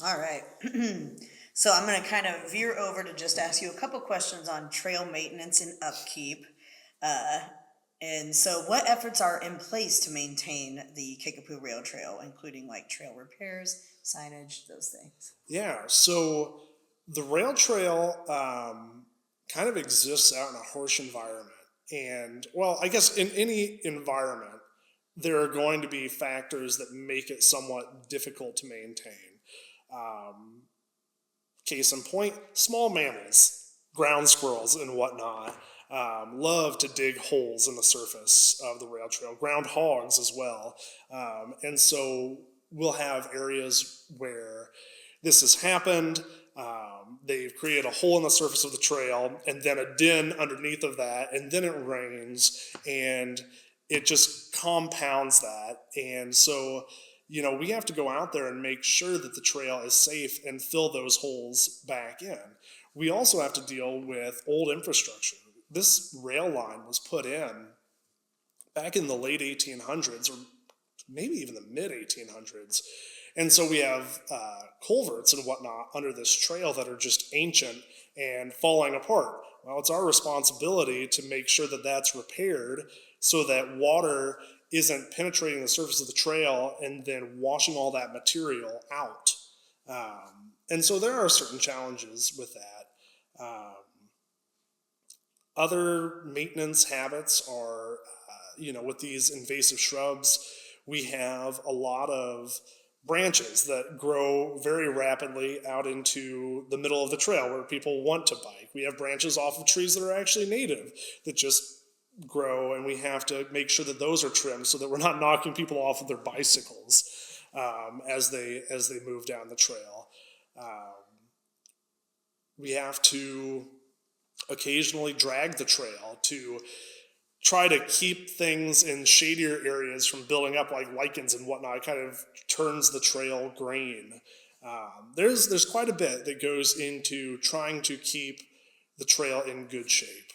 All right. So I'm going to kind of veer over to just ask you a couple questions on trail maintenance and upkeep. Uh, and so, what efforts are in place to maintain the Kickapoo Rail Trail, including like trail repairs, signage, those things? Yeah, so the rail trail kind of exists out in a harsh environment. And, well, I guess in any environment, there are going to be factors that make it somewhat difficult to maintain. Um, Case in point, small mammals, ground squirrels and whatnot, love to dig holes in the surface of the rail trail, ground hogs as well. And so we'll have areas where this has happened. They've created a hole in the surface of the trail and then a den underneath of that, and then it rains, and it just compounds that. And so we have to go out there and make sure that the trail is safe and fill those holes back in. We also have to deal with old infrastructure. This rail line was put in back in the late 1800s, or maybe even the mid 1800s. And so we have culverts and whatnot under this trail that are just ancient and falling apart. Well, it's our responsibility to make sure that that's repaired so that water isn't penetrating the surface of the trail and then washing all that material out. And so there are certain challenges with that. Other maintenance habits are, with these invasive shrubs, we have a lot of branches that grow very rapidly out into the middle of the trail where people want to bike. We have branches off of trees that are actually native that just grow, and we have to make sure that those are trimmed so that we're not knocking people off of their bicycles as they move down the trail. We have to occasionally drag the trail to try to keep things in shadier areas from building up, like lichens and whatnot. It kind of turns the trail green. There's quite a bit that goes into trying to keep the trail in good shape.